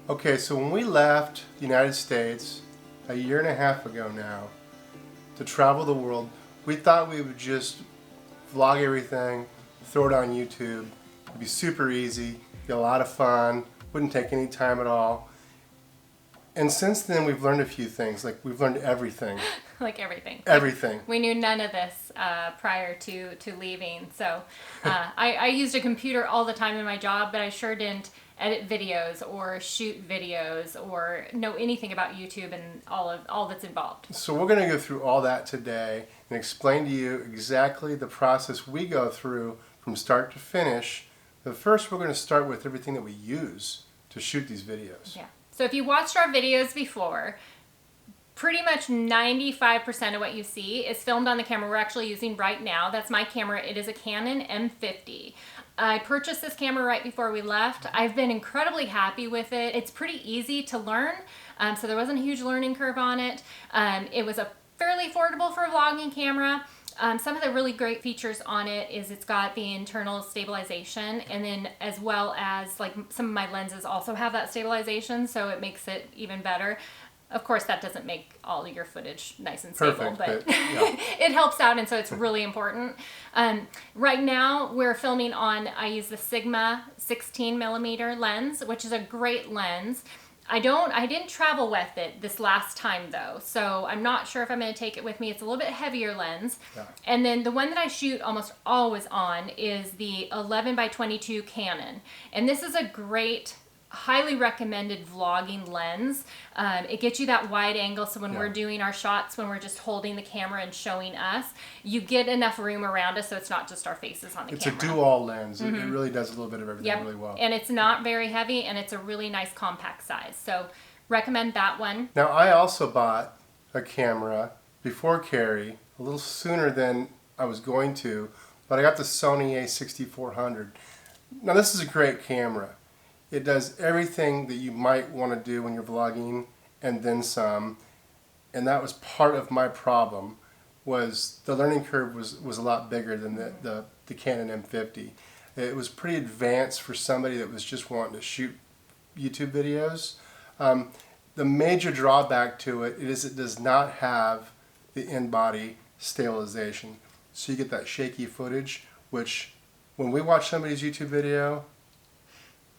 Okay, so when we left the United States a year and a half ago now to travel the world, we thought we would just vlog everything, throw it on YouTube. It'd be super easy, be a lot of fun, wouldn't take any time at all. And since then we've learned a few things, like we've learned everything. Like everything. Everything. We knew none of this prior to leaving. So I used a computer all the time in my job, but I sure didn't edit videos or shoot videos or know anything about YouTube and all that's involved. So we're going to go through all that today and explain to you exactly the process we go through from start to finish. But first we're going to start with everything that we use to shoot these videos. Yeah. So if you watched our videos before, pretty much 95% of what you see is filmed on the camera we're actually using right now. That's my camera. It is a Canon M50. I purchased this camera right before we left. I've been incredibly happy with it. It's pretty easy to learn, so there wasn't a huge learning curve on it. It was a fairly affordable for a vlogging camera. Some of the really great features on it is it's got the internal stabilization, and then as well as like some of my lenses also have that stabilization, so it makes it even better. Of course, that doesn't make all your footage nice and stable, but yeah. It helps out, and so it's really important. Right now, we're filming on, I use the Sigma 16mm lens, which is a great lens. I didn't travel with it this last time though, so I'm not sure if I'm going to take it with me. It's a little bit heavier lens. Yeah. And then the one that I shoot almost always on is the 11x22 Canon. And this is a great, highly recommended vlogging lens. It gets you that wide angle, so when we're doing our shots, when we're just holding the camera and showing us, you get enough room around us so it's not just our faces on the camera. It's a dual lens. It really does a little bit of everything really well. And it's not very heavy, and it's a really nice compact size. So recommend that one. Now I also bought a camera before Carrie, a little sooner than I was going to, but I got the SONY A6400. Now this is a great camera. It does everything that you might want to do when you're vlogging and then some. And that was part of my problem, was the learning curve was a lot bigger than the Canon M50. It was pretty advanced for somebody that was just wanting to shoot YouTube videos. The major drawback to it is it does not have the in-body stabilization. So you get that shaky footage, which when we watch somebody's YouTube video,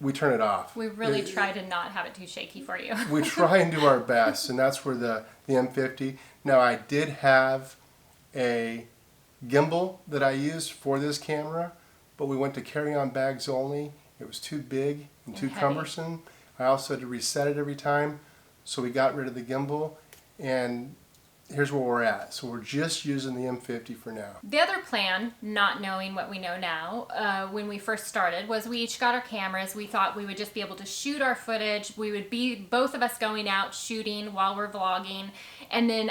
we turn it off. We really try to not have it too shaky for you. We try and do our best, and that's where the M50. Now I did have a gimbal that I used for this camera, but we went to carry-on bags only. It was too big and too cumbersome. I also had to reset it every time, so we got rid of the gimbal, and here's where we're at. So we're just using the M50 for now. The other plan, not knowing what we know now, when we first started, was we each got our cameras. We thought we would just be able to shoot our footage. We would be both of us going out shooting while we're vlogging, and then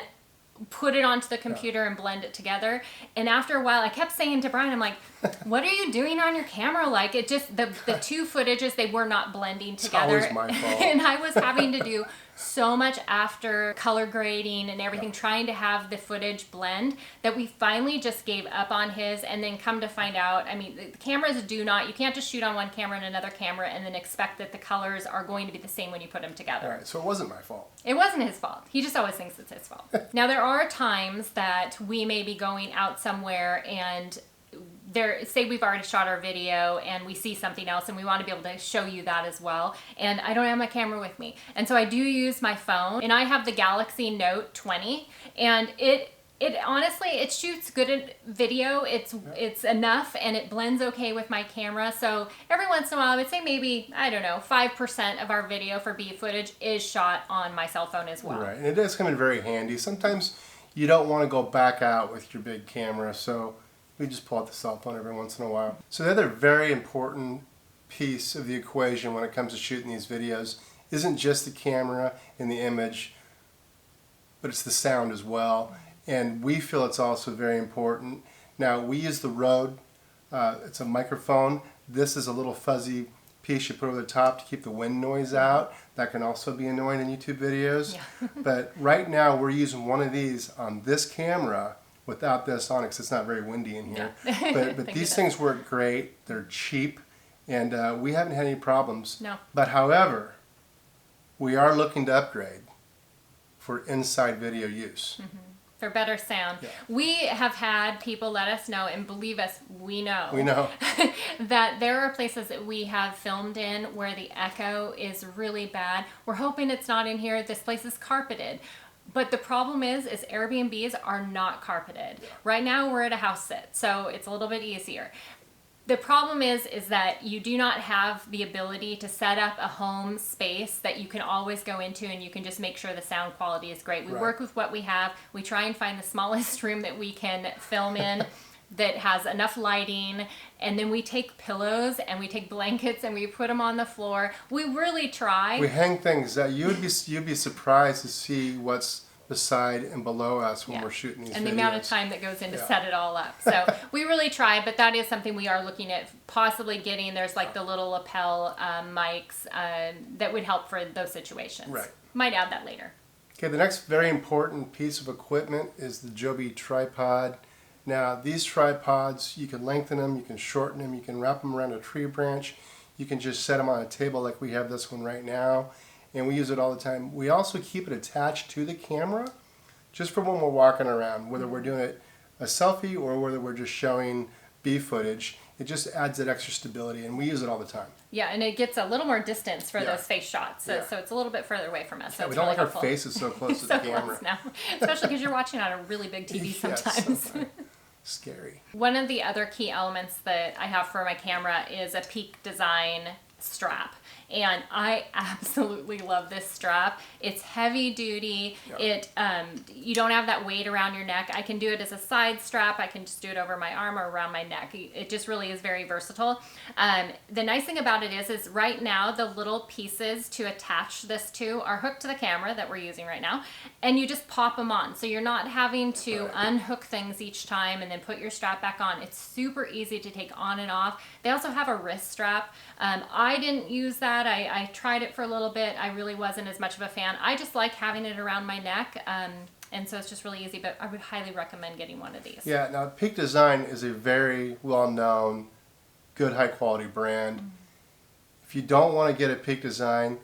put it onto the computer and blend it together. And after a while, I kept saying to Brian, I'm like, what are you doing on your camera? Like, it just, the two footages, they were not blending together. It's always my fault. And I was having to do so much after color grading and everything, trying to have the footage blend, that we finally just gave up on his. And then come to find out, I mean, the cameras do not, you can't just shoot on one camera and another camera and then expect that the colors are going to be the same when you put them together. All right, so it wasn't my fault. It wasn't his fault. He just always thinks it's his fault. Now, there are times that we may be going out somewhere and say we've already shot our video and we see something else and we want to be able to show you that as well, and I don't have my camera with me, and so I do use my phone, and I have the Galaxy Note 20, and it honestly, it shoots good video. It's enough, and it blends okay with my camera. So every once in a while, I would say maybe, I don't know, 5% of our video for B footage is shot on my cell phone as well. Right, and it does come in very handy. Sometimes you don't want to go back out with your big camera, so we just pull out the cell phone every once in a while. So the other very important piece of the equation when it comes to shooting these videos isn't just the camera and the image, but it's the sound as well. And we feel it's also very important. Now, we use the Rode. It's a microphone. This is a little fuzzy piece you put over the top to keep the wind noise out. That can also be annoying in YouTube videos. Yeah. But right now, we're using one of these on this camera without this on it, because it's not very windy in here. Yeah. But these things work great. They're cheap, and we haven't had any problems. No. But however, We are looking to upgrade for inside video use. For better sound. Yeah. We have had people let us know, and believe us, we know. We know. That there are places that we have filmed in where the echo is really bad. We're hoping it's not in here. This place is carpeted. But the problem is Airbnbs are not carpeted. Yeah. Right now we're at a house sit, so it's a little bit easier. The problem is that you do not have the ability to set up a home space that you can always go into and you can just make sure the sound quality is great. We Right. work with what we have. We try and find the smallest room that we can film in that has enough lighting, and then we take pillows and we take blankets and we put them on the floor. We really try. We hang things that you'd be surprised to see what's beside and below us when Yeah. we're shooting these and videos. the amount of time that goes in to Yeah. set it all up. So we really try, but that is something we are looking at possibly getting. There's like the little lapel mics that would help for those situations. Right. Might add that later. Okay, the next very important piece of equipment is the Joby tripod. Now, these tripods, you can lengthen them, you can shorten them, you can wrap them around a tree branch, you can just set them on a table like we have this one right now, and we use it all the time. We also keep it attached to the camera just for when we're walking around, whether we're doing a selfie or whether we're just showing B footage. It just adds that extra stability, and we use it all the time. Yeah, and it gets a little more distance for Yeah. those face shots, so, Yeah. so it's a little bit further away from us. So Yeah, it's we don't really like helpful. our faces so close to So the camera. close now, especially because you're watching on a really big TV Yes, sometimes. Scary. One of the other key elements that I have for my camera is a Peak Design strap. And I absolutely love this strap. It's heavy duty. Yeah. You don't have that weight around your neck. I can do it as a side strap. I can just do it over my arm or around my neck. It just really is very versatile. The nice thing about it is right now the little pieces to attach this to are hooked to the camera that we're using right now, and you just pop them on. So you're not having to Right. unhook things each time and then put your strap back on. It's super easy to take on and off. They also have a wrist strap. I didn't use that. I tried it for a little bit. I really wasn't as much of a fan. I just like having it around my neck, and so it's just really easy, but I would highly recommend getting one of these. Yeah, now Peak Design is a very well-known, good high-quality brand. If you don't want to get a Peak Design,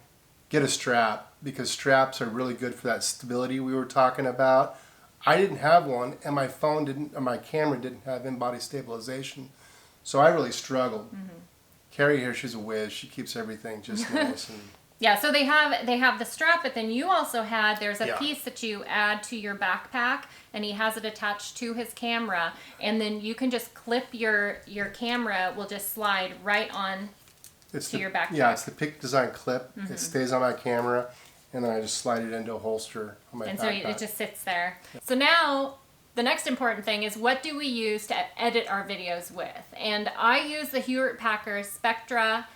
get a strap, because straps are really good for that stability we were talking about. I didn't have one, and my phone didn't, or my camera didn't have in-body stabilization, so I really struggled. Carrie here, she's a whiz. She keeps everything just nice. And Yeah, so they have the strap, but then you also there's a Yeah. piece that you add to your backpack, and he has it attached to his camera, and then you can just clip your camera will just slide right on it's to your backpack. Yeah, it's the Peak Design clip. It stays on my camera, and then I just slide it into a holster on my and backpack. so it just sits there. So now the next important thing is, what do we use to edit our videos with? And I use the Hewlett-Packard Spectra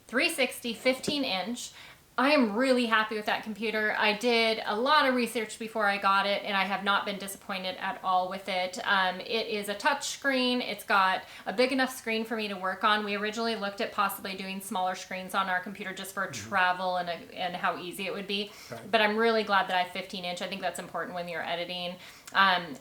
360 15-inch. I am really happy with that computer. I did a lot of research before I got it, and I have not been disappointed at all with it. It is a touch screen. It's got a big enough screen for me to work on. We originally looked at possibly doing smaller screens on our computer just for travel and how easy it would be. Right. But I'm really glad that I have 15-inch. I think that's important when you're editing.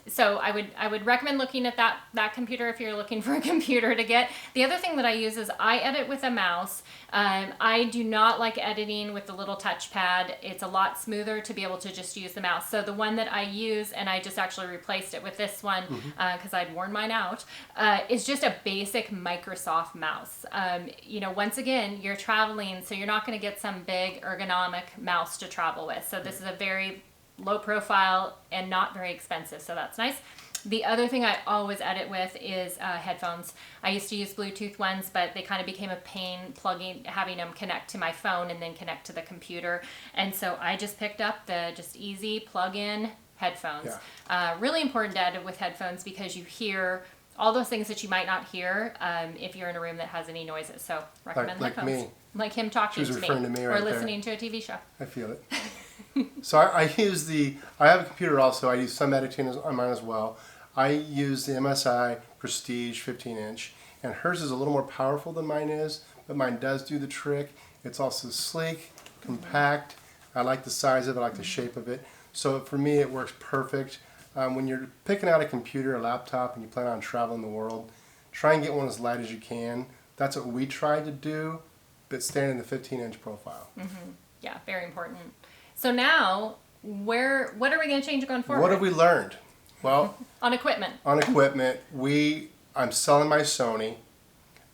So I would recommend looking at that computer if you're looking for a computer to get. The other thing that I use is I edit with a mouse. I do not like editing with the little touchpad. It's a lot smoother to be able to just use the mouse. So the one that I use, and I just actually replaced it with this one because I'd worn mine out, is just a basic Microsoft mouse. Once again, you're traveling, so you're not going to get some big ergonomic mouse to travel with. So this is a very low profile and not very expensive, so that's nice. The other thing I always edit with is headphones. I used to use Bluetooth ones, but they kind of became a pain having them connect to my phone and then connect to the computer. And so I just picked up the just easy plug-in headphones. Yeah. Really important to edit with headphones because you hear all those things that you might not hear if you're in a room that has any noises. So recommend Like headphones. me. Like him talking She was to me, referring to me or right there. listening to a TV show. I feel it. So I have a computer also. I use some editing on mine as well. I use the MSI Prestige 15-inch, and hers is a little more powerful than mine is, but mine does do the trick. It's also sleek, compact. I like the size of it, I like the shape of it. So for me, it works perfect. When you're picking out a computer, a laptop, and you plan on traveling the world, try and get one as light as you can. That's what we tried to do, but staying in the 15-inch profile. Yeah, very important. So now, what are we going to change going forward? What have we learned? Well, on equipment. On equipment, I'm selling my SONY.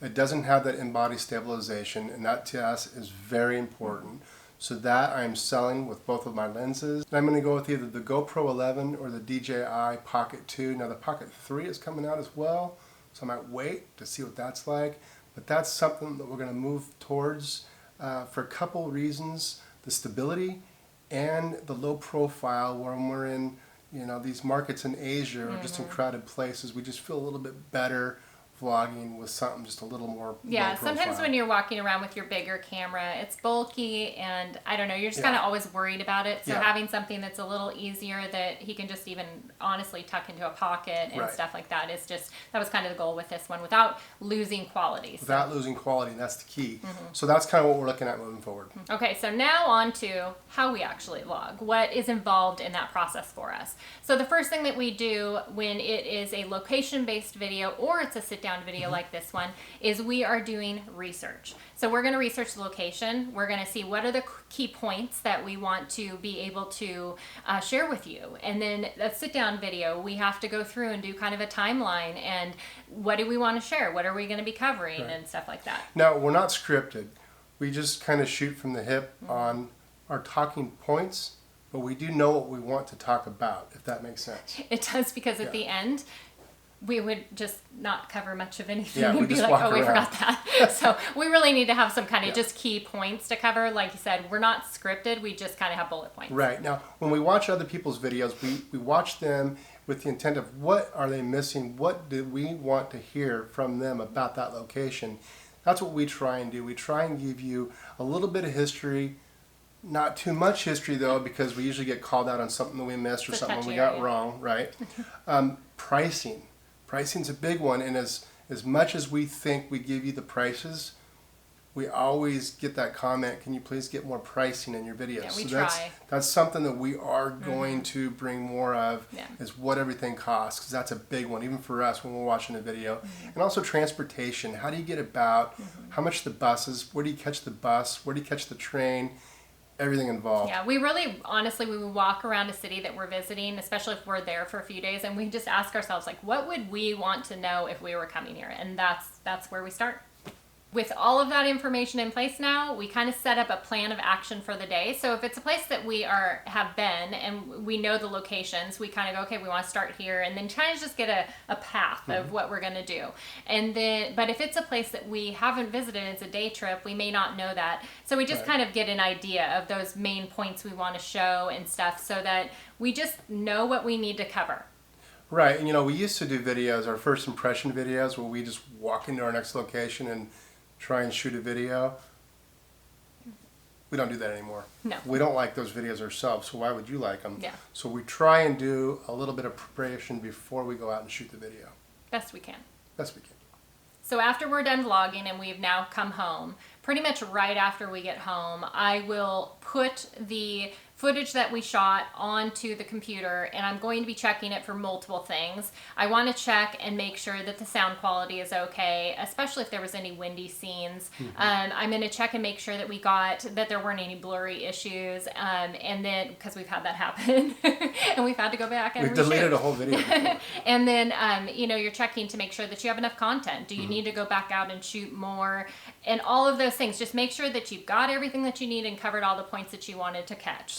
It doesn't have that in-body stabilization, and that to us is very important. So that I'm selling with both of my lenses. And I'm going to go with either the GoPro 11 or the DJI Pocket 2. Now the Pocket 3 is coming out as well, so I might wait to see what that's like. But that's something that we're going to move towards for a couple reasons. The stability and the low profile when we're in these markets in Asia or just in crowded places. We just feel a little bit better vlogging with something just a little more low sometimes profile. when you're walking around with your bigger camera, it's bulky and I don't know, you're just kind of always worried about it. So having something that's a little easier that he can just even honestly tuck into a pocket and stuff like that is just, that was kind of the goal with this one without losing quality. Without losing quality, that's the key. So that's kind of what we're looking at moving forward. Okay, so now on to how we actually vlog. What is involved in that process for us? So the first thing that we do when it is a location-based video or it's a sit-down video like this one is we are doing research. So we're going to research the location. We're going to see what are the key points that we want to be able to share with you. And then a sit-down video, we have to go through and do kind of a timeline and what do we want to share? What are we going to be covering and stuff like that. Now, we're not scripted. We just kind of shoot from the hip on our talking points, but we do know what we want to talk about, if that makes sense. It does, because at the end, we would just not cover much of anything we and be just like, walk oh, we around. forgot that. So we really need to have some kind of just key points to cover. Like you said, we're not scripted. We just kind of have bullet points. Right. Now, when we watch other people's videos, we watch them with the intent of what are they missing? What do we want to hear from them about that location? That's what we try and do. We try and give you a little bit of history, not too much history though, because we usually get called out on something that we missed or something we got wrong, right? Pricing. Pricing's a big one, and as much as we think we give you the prices, we always get that comment, can you please get more pricing in your videos? Yeah, we so try. That's something that we are going to bring more of, is what everything costs, because that's a big one, even for us when we're watching a video. And also transportation. How do you get about? How much the buses? Where do you catch the bus? Where do you catch the train? Everything involved. Yeah, we really, honestly, we would walk around a city that we're visiting, especially if we're there for a few days, and we just ask ourselves, like, what would we want to know if we were coming here? And that's where we start. With all of that information in place now, we kind of set up a plan of action for the day. So if it's a place that we have been and we know the locations, we kind of go, okay, we want to start here, and then try to just get a path of what we're going to do. And then, but if it's a place that we haven't visited, it's a day trip, we may not know that. So we just kind of get an idea of those main points we want to show and stuff, so that we just know what we need to cover. Right, and we used to do videos, our first impression videos, where we just walk into our next location and try and shoot a video. We don't do that anymore. No. We don't like those videos ourselves, so why would you like them? Yeah. So we try and do a little bit of preparation before we go out and shoot the video. Best we can. Best we can. So after we're done vlogging and we've now come home, pretty much right after we get home, I will put the footage that we shot onto the computer, and I'm going to be checking it for multiple things. I want to check and make sure that the sound quality is okay, especially if there was any windy scenes. I'm going to check and make sure that there weren't any blurry issues, and then, because we've had that happen, and we've had to go back and We've deleted a whole video before. And then, you're checking to make sure that you have enough content. Do you need to go back out and shoot more? And all of those things. Just make sure that you've got everything that you need and covered all the points that you wanted to catch.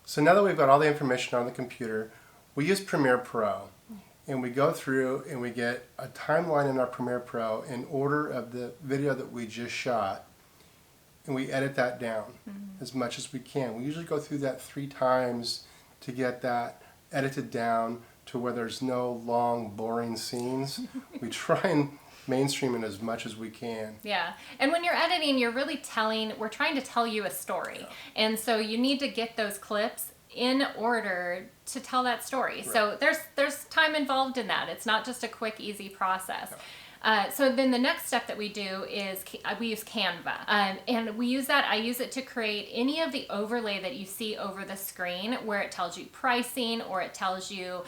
So now that we've got all the information on the computer, we use Premiere Pro, and we go through and we get a timeline in our Premiere Pro in order of the video that we just shot, and we edit that down as much as we can. We usually go through that 3 times to get that edited down to where there's no long, boring scenes. We try and mainstream it as much as we can. Yeah. And when you're editing, we're trying to tell you a story. And so you need to get those clips in order to tell that story. Right. So there's time involved in that. It's not just a quick, easy process. So then the next step that we do is we use Canva, and we use that. I use it to create any of the overlay that you see over the screen, where it tells you pricing or it tells you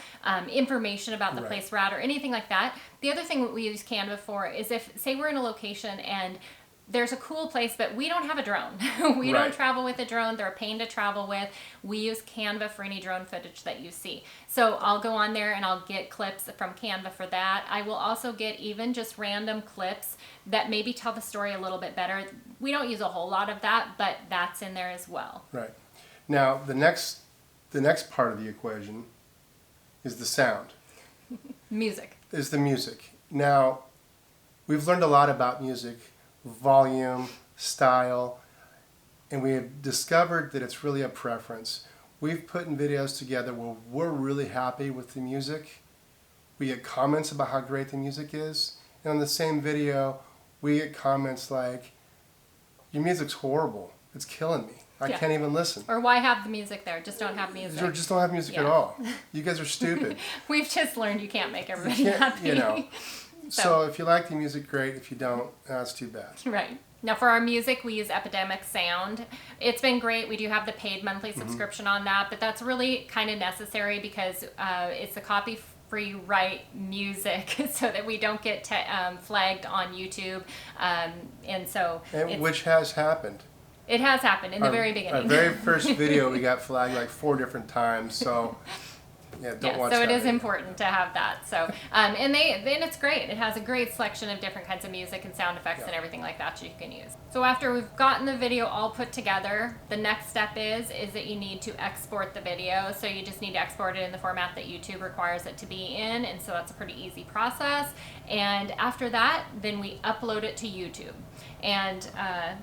information about the place we're at or anything like that. The other thing that we use Canva for is if, say, we're in a location and there's a cool place, but we don't have a drone. We Right. don't travel with a drone. They're a pain to travel with. We use Canva for any drone footage that you see. So I'll go on there and I'll get clips from Canva for that. I will also get even just random clips that maybe tell the story a little bit better. We don't use a whole lot of that, but that's in there as well. Right. Now, the next part of the equation is the sound, Music. is the music. Now, we've learned a lot about music, volume, style, and we have discovered that it's really a preference. We've put in videos together where we're really happy with the music. We get comments about how great the music is. And on the same video, we get comments like, your music's horrible. It's killing me. I Yeah. can't even listen. Or why have the music there? Just don't have music. Or just don't have music at Yeah. all. You guys are stupid. We've just learned you can't make everybody can't, happy. you know. So if you like the music, great. If you don't, that's too bad. Right. Now for our music, we use Epidemic Sound. It's been great. We do have the paid monthly subscription on that, but that's really kind of necessary because it's the copy-free right music so that we don't get flagged on YouTube. And so Which has happened. it has happened in the very beginning. Our very first video, we got flagged like 4 different times. So yeah, don't watch so that it is video. important to have that. So and it's great. It has a great selection of different kinds of music and sound effects and everything like that you can use. So after we've gotten the video all put together, the next step is that you need to export the video. So you just need to export it in the format that YouTube requires it to be in, and so that's a pretty easy process. And after that, then we upload it to YouTube. And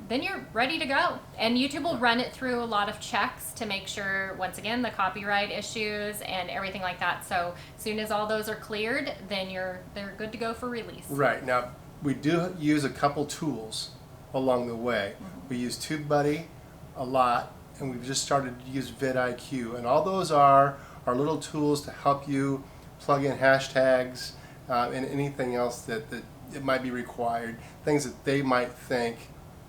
then you're ready to go. And YouTube will run it through a lot of checks to make sure, once again, the copyright issues and everything like that. So as soon as all those are cleared, then they're good to go for release. Right. Now, we do use a couple tools along the way. We use TubeBuddy a lot, and we've just started to use vidIQ. And all those are little tools to help you plug in hashtags and anything else that it might be required, things that they might think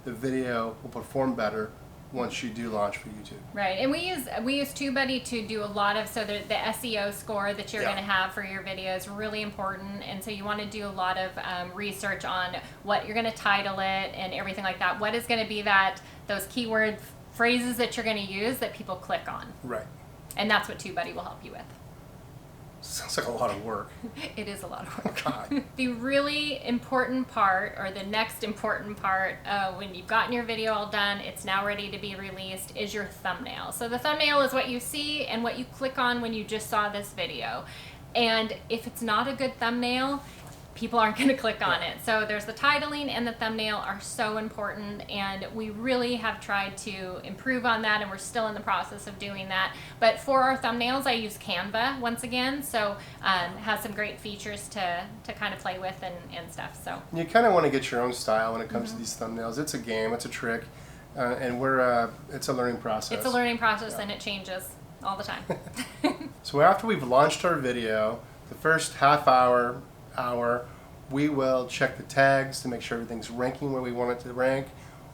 the video will perform better once you do launch for YouTube. Right, and we use TubeBuddy to do a lot of, so the SEO score that you're going to have for your video is really important, and so you want to do a lot of research on what you're going to title it and everything like that. What is going to be those keyword phrases that you're going to use that people click on? Right. And that's what TubeBuddy will help you with. Sounds like a lot of work. It is a lot of work. God. The really important part, or the next important part, when you've gotten your video all done, it's now ready to be released, is your thumbnail. So the thumbnail is what you see and what you click on when you just saw this video. And if it's not a good thumbnail, people aren't going to click on it. So there's the titling and the thumbnail are so important, and we really have tried to improve on that, and we're still in the process of doing that. But for our thumbnails, I use Canva once again, so it has some great features to kind of play with and stuff. So You kind of want to get your own style when it comes to these thumbnails. It's a game, it's a trick, and it's a learning process. it's a learning process, and it changes all the time. So after we've launched our video, the first half hour, we will check the tags to make sure everything's ranking where we want it to rank.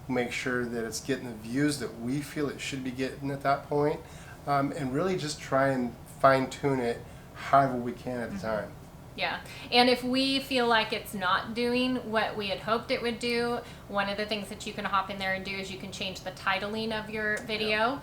We'll make sure that it's getting the views that we feel it should be getting at that point, and really just try and fine tune it however we can at the time. Yeah, and if we feel like it's not doing what we had hoped it would do, one of the things that you can hop in there and do is you can change the titling of your video,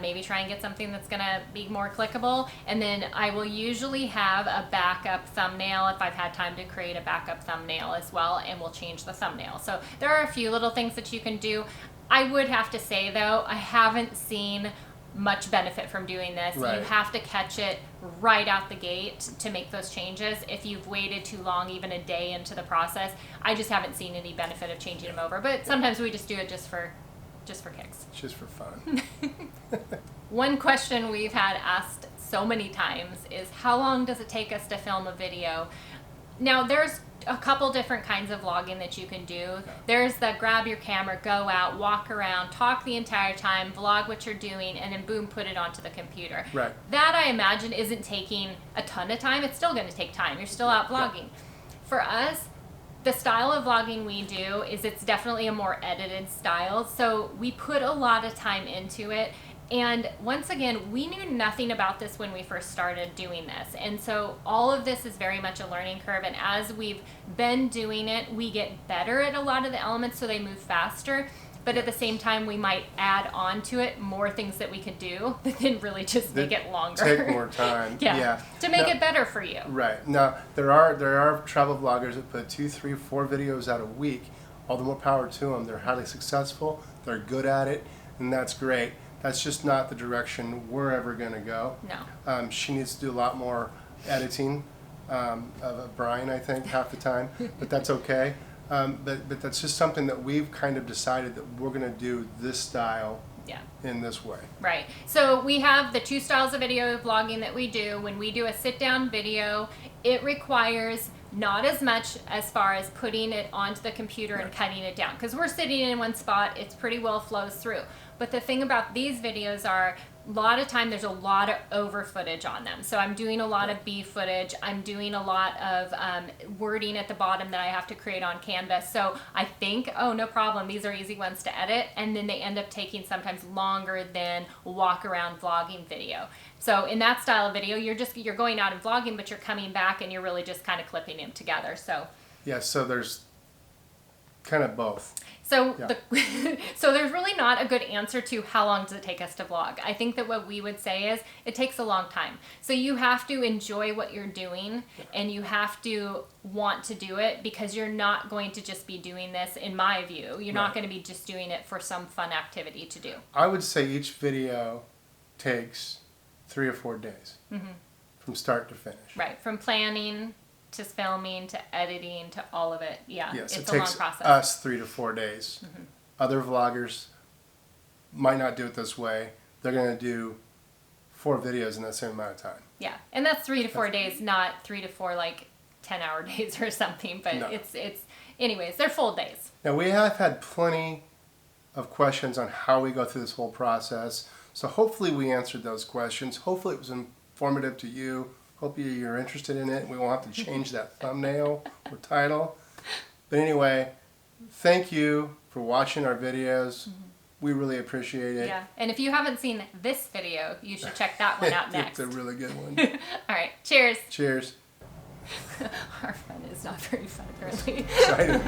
maybe try and get something that's going to be more clickable, and then I will usually have a backup thumbnail if I've had time to create a backup thumbnail as well, and we'll change the thumbnail. So there are a few little things that you can do. I would have to say though, I haven't seen much benefit from doing this. Right. You have to catch it right out the gate to make those changes. If you've waited too long, even a day into the process, I just haven't seen any benefit of changing them over. But sometimes we just do it just for kicks. Just for fun. One question we've had asked so many times is, how long does it take us to film a video? Now there's a couple different kinds of vlogging that you can do. There's the grab your camera, go out, walk around, talk the entire time, vlog what you're doing, and then boom, put it onto the computer. Right. That I imagine isn't taking a ton of time. It's still going to take time. You're still out vlogging. For us, the style of vlogging we do is it's definitely a more edited style. So we put a lot of time into it. And once again, we knew nothing about this when we first started doing this. And so all of this is very much a learning curve. And as we've been doing it, we get better at a lot of the elements so they move faster. But at the same time, we might add on to it more things that we could do that then really just make it longer. Take more time. Yeah. To make it better for you. Right. Now, there are travel vloggers that put 2, 3, 4 videos out a week. All the more power to them. They're highly successful. They're good at it. And that's great. That's just not the direction we're ever going to go. No. She needs to do a lot more editing of Brian, I think, half the time. But that's okay. But that's just something that we've kind of decided that we're going to do this style in this way. Right. So we have the 2 styles of video vlogging that we do. When we do a sit-down video, it requires not as much as far as putting it onto the computer and cutting it down. Because we're sitting in one spot, it's pretty well flows through. But the thing about these videos are, a lot of time there's a lot of over footage on them. So I'm doing a lot of B footage. I'm doing a lot of wording at the bottom that I have to create on Canvas. So I think, oh, no problem, these are easy ones to edit. And then they end up taking sometimes longer than walk around vlogging video. So in that style of video, you're going out and vlogging, but you're coming back and you're really just kind of clipping them together. So yeah, so there's kind of both. So so there's really not a good answer to how long does it take us to vlog. I think that what we would say is it takes a long time. So you have to enjoy what you're doing and you have to want to do it, because you're not going to just be doing this, in my view. You're not going to be just doing it for some fun activity to do. I would say each video takes 3 or 4 days from start to finish. Right, from planning to filming to editing to all of it. Yeah, yes, it's a long process. Us 3 to 4 days. Other vloggers might not do it this way. They're going to do 4 videos in that same amount of time. Yeah, and that's 3 to 4 days, not 3 to 4 like 10-hour days or something. But it's anyways, they're full days. Now we have had plenty of questions on how we go through this whole process. So hopefully we answered those questions. Hopefully it was informative to you. Hope you're interested in it. We won't have to change that thumbnail or title. But anyway, thank you for watching our videos. We really appreciate it. Yeah, and if you haven't seen this video, you should check that one out next. It's a really good one. All right, cheers. Cheers. Our fun is not very fun, apparently. Excited.